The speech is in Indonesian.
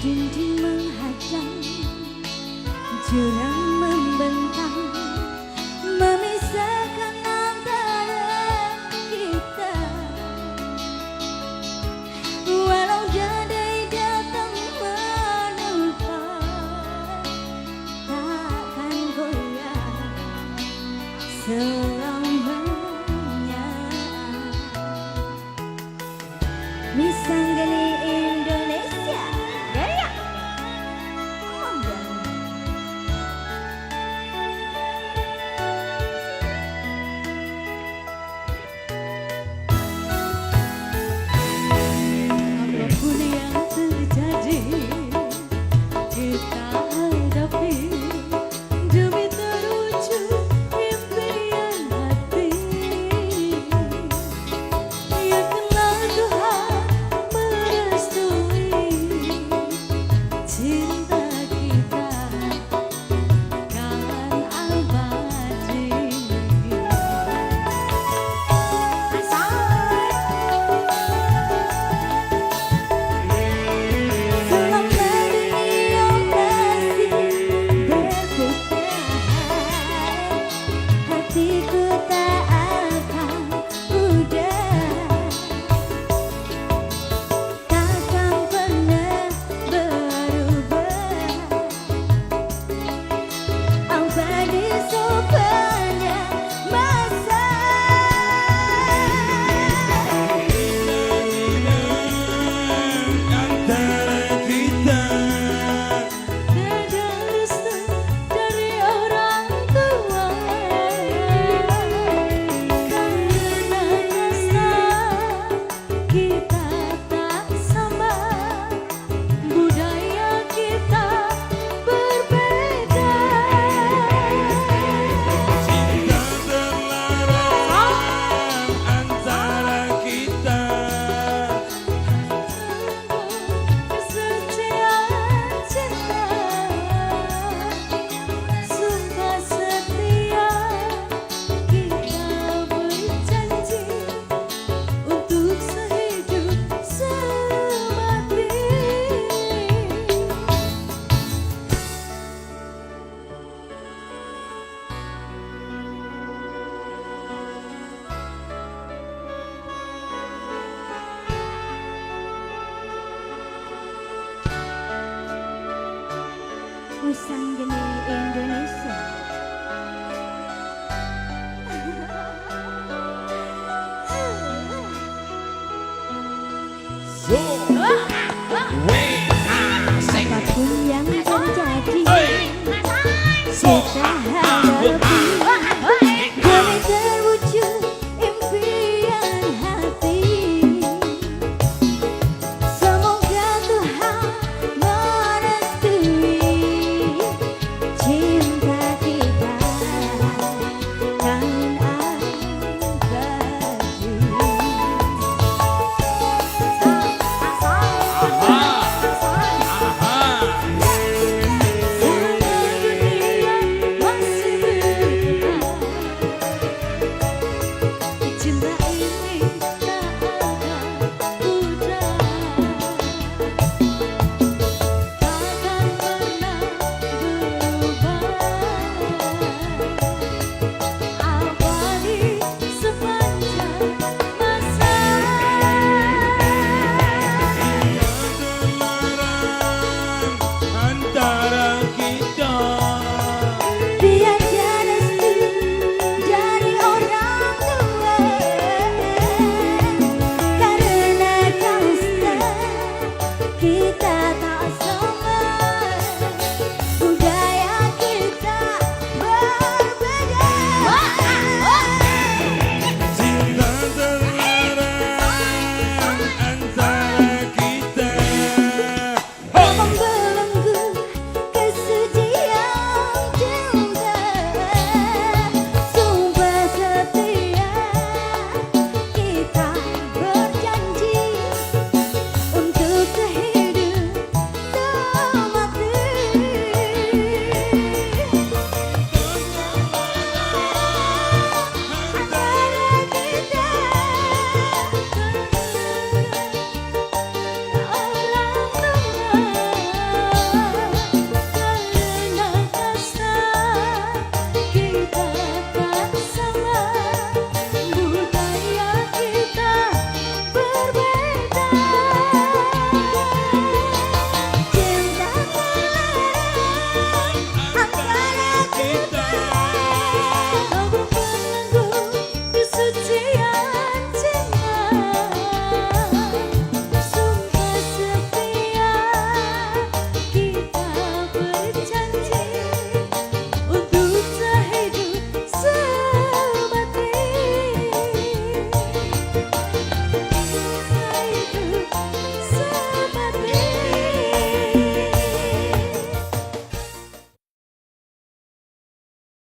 dinding menghadang, jurang membentang, memisahkan antara kita. Walau badai datang menerpa, takkan goyah selamanya. Misanggeni Indonesia, gaya. Apapun yang terjadi, kita hadapi demi terwujud impian hati. Yakinlah Tuhan merestui cinta kita kan abadi. Selama dunia masih berputar, hatiku tak akan pudar, takkan pernah berubah. Abadi sepanjang masa. Antara kita Tiada restu dari orang tua, karena rasa kita tak sama, budaya kita berbeda. cinta terlarang antara kita. Kesucian cinta, sumpah setia, kita berjanji untuk sehidup semati. Misanggeni Indonesia. So, Apapun yang terjadi, so, kita hadapi